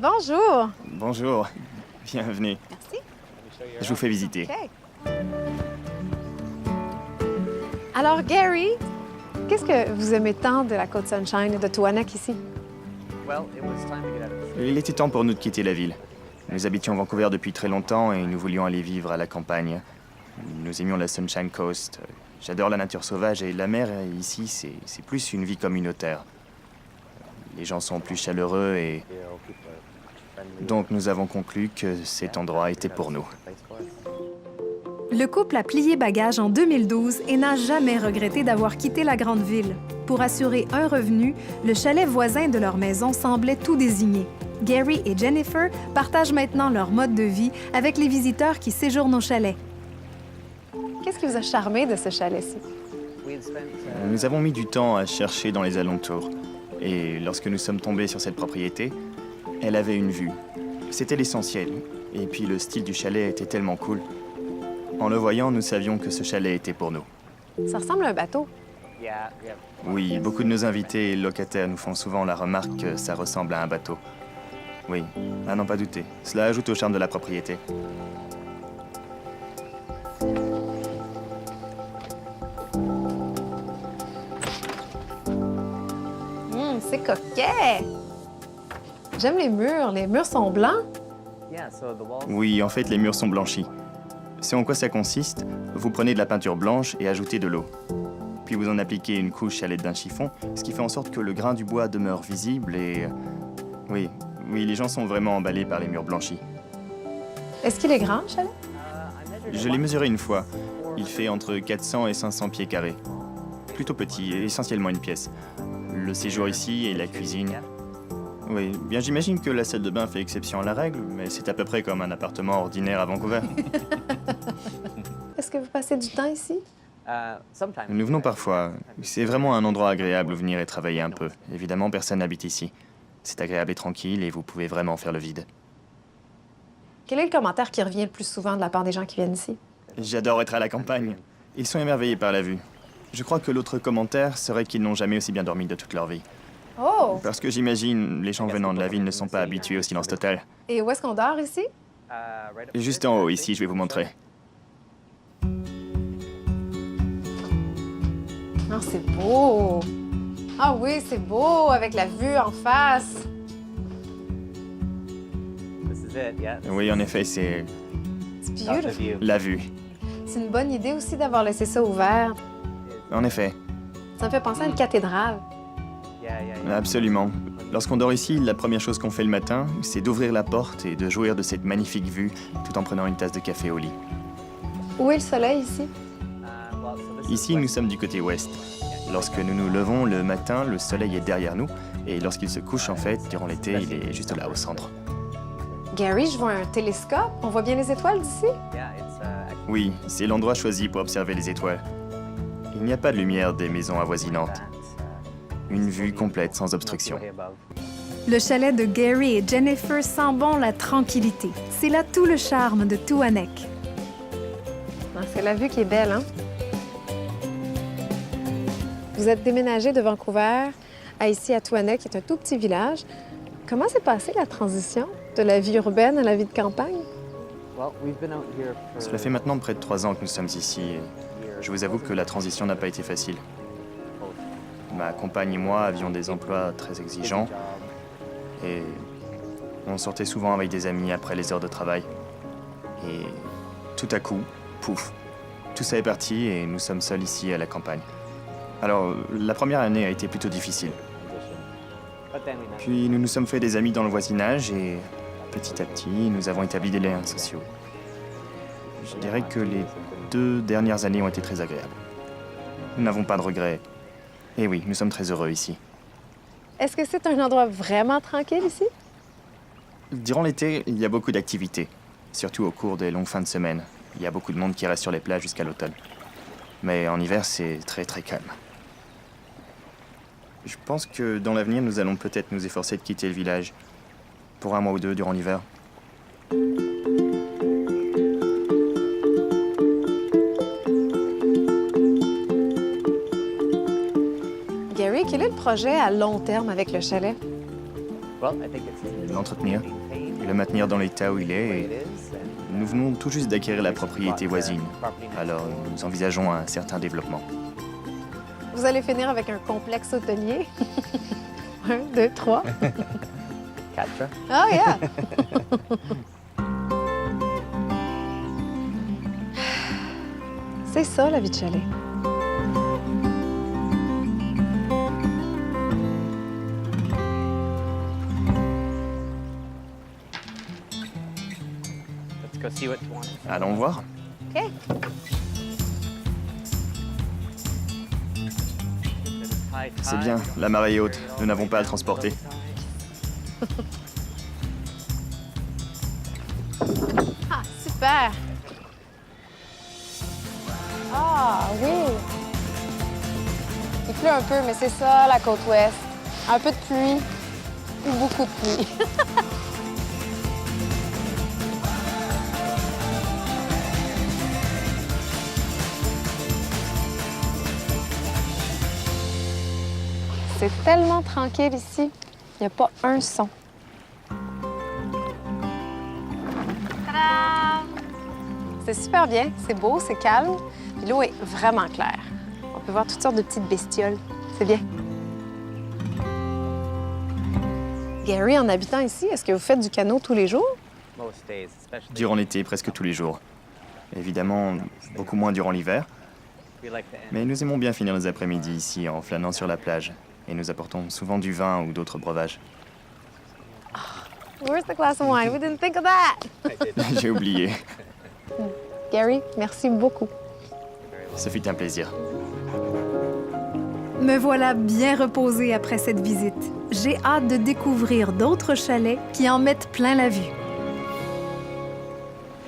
Bonjour. Bonjour, bienvenue. Merci. Je vous fais visiter. OK. Alors, Gary, qu'est-ce que vous aimez tant de la côte Sunshine et de Tuanek ici? Il était temps pour nous de quitter la ville. Nous habitions Vancouver depuis très longtemps et nous voulions aller vivre à la campagne. Nous aimions la Sunshine Coast. J'adore la nature sauvage et la mer ici, c'est plus une vie communautaire. Les gens sont plus chaleureux et... Donc nous avons conclu que cet endroit était pour nous. Le couple a plié bagage en 2012 et n'a jamais regretté d'avoir quitté la grande ville. Pour assurer un revenu, le chalet voisin de leur maison semblait tout désigné. Gary et Jennifer partagent maintenant leur mode de vie avec les visiteurs qui séjournent au chalet. Qu'est-ce qui vous a charmé de ce chalet-ci? Nous avons mis du temps à chercher dans les alentours. Et lorsque nous sommes tombés sur cette propriété, elle avait une vue. C'était l'essentiel. Et puis le style du chalet était tellement cool. En le voyant, nous savions que ce chalet était pour nous. Ça ressemble à un bateau. Oui, beaucoup de nos invités et locataires nous font souvent la remarque que ça ressemble à un bateau. Oui, à n'en pas douter. Cela ajoute au charme de la propriété. C'est coquet! J'aime les murs. Les murs sont blancs. Oui, en fait, les murs sont blanchis. C'est en quoi ça consiste? Vous prenez de la peinture blanche et ajoutez de l'eau. Puis vous en appliquez une couche à l'aide d'un chiffon, ce qui fait en sorte que le grain du bois demeure visible et... Oui, les gens sont vraiment emballés par les murs blanchis. Est-ce qu'il est grand, le chalet? Je l'ai mesuré une fois. Il fait entre 400 et 500 pieds carrés. Plutôt petit, essentiellement une pièce. Le séjour ici et la cuisine... Oui, bien j'imagine que la salle de bain fait exception à la règle, mais c'est à peu près comme un appartement ordinaire à Vancouver. Est-ce que vous passez du temps ici? Nous venons parfois. C'est vraiment un endroit agréable où venir et travailler un peu. Évidemment, personne n'habite ici. C'est agréable et tranquille et vous pouvez vraiment faire le vide. Quel est le commentaire qui revient le plus souvent de la part des gens qui viennent ici? J'adore être à la campagne. Ils sont émerveillés par la vue. Je crois que l'autre commentaire serait qu'ils n'ont jamais aussi bien dormi de toute leur vie. Oh! Parce que j'imagine, les gens venant de la ville ne sont pas habitués au silence total. Et où est-ce qu'on dort ici? Juste en haut, ici, je vais vous montrer. Oh, c'est beau! Ah oui, c'est beau, avec la vue en face. Oui, en effet, c'est C'est beautiful. la vue. C'est une bonne idée aussi d'avoir laissé ça ouvert. En effet, Ça me fait penser à une cathédrale. absolument. Lorsqu'on dort ici, la première chose qu'on fait le matin, c'est d'ouvrir la porte et de jouir de cette magnifique vue tout en prenant une tasse de café au lit. Où est le soleil ici? Ici, nous sommes du côté ouest. Lorsque nous nous levons le matin, le soleil est derrière nous, et lorsqu'il se couche, en fait, durant l'été, il est juste là, au centre. Gary, je vois un télescope. On voit bien les étoiles d'ici? Oui, c'est l'endroit choisi pour observer les étoiles. Il n'y a pas de lumière des maisons avoisinantes. Une vue complète, sans obstruction. Le chalet de Gary et Jennifer sent bon la tranquillité. C'est là tout le charme de Tuanek. Ah, c'est la vue qui est belle, hein? Vous êtes déménagé de Vancouver à ici à Tuanek, qui est un tout petit village. Comment s'est passée la transition de la vie urbaine à la vie de campagne? Cela fait maintenant près de 3 ans que nous sommes ici, et je vous avoue que la transition n'a pas été facile. Ma compagne et moi avions des emplois très exigeants, et on sortait souvent avec des amis après les heures de travail. Et tout à coup, pouf, tout ça est parti et nous sommes seuls ici à la campagne. Alors, la première année a été plutôt difficile. Puis nous nous sommes fait des amis dans le voisinage et petit à petit, nous avons établi des liens sociaux. Je dirais que les 2 dernières années ont été très agréables. Nous n'avons pas de regrets. Et oui, nous sommes très heureux ici. Est-ce que c'est un endroit vraiment tranquille ici? Durant l'été, il y a beaucoup d'activités, surtout au cours des longues fins de semaine. Il y a beaucoup de monde qui reste sur les plages jusqu'à l'automne. Mais en hiver, c'est très très calme. Je pense que dans l'avenir, nous allons peut-être nous efforcer de quitter le village pour 1 mois ou 2 durant l'hiver. Gary, quel est le projet à long terme avec le chalet? l'entretenir et le maintenir dans l'état où il est. Et nous venons tout juste d'acquérir la propriété voisine, alors nous envisageons un certain développement. Vous allez finir avec un complexe hôtelier. 1, 2, 3. 4. Oh, yeah! C'est ça, la vie de chalet. Let's go see what Tawana is. Allons voir. OK. C'est bien, la marée est haute, nous n'avons pas à le transporter. Ah, super! Ah, oui! Il pleut un peu, mais c'est ça, la côte ouest. Un peu de pluie ou beaucoup de pluie. C'est tellement tranquille ici. Il n'y a pas un son. Tadam! C'est super bien. C'est beau, c'est calme. Puis l'eau est vraiment claire. On peut voir toutes sortes de petites bestioles. C'est bien. Gary, en habitant ici, est-ce que vous faites du canot tous les jours? Most days, especially. Durant l'été, presque tous les jours. Évidemment, beaucoup moins durant l'hiver, We like to end. mais nous aimons bien finir nos après-midi ici en flânant sur la plage. Et nous apportons souvent du vin ou d'autres breuvages. Where's the glass of wine? We didn't think of that! J'ai oublié. Gary, merci beaucoup. Ce fut un plaisir. Me voilà bien reposée après cette visite. J'ai hâte de découvrir d'autres chalets qui en mettent plein la vue.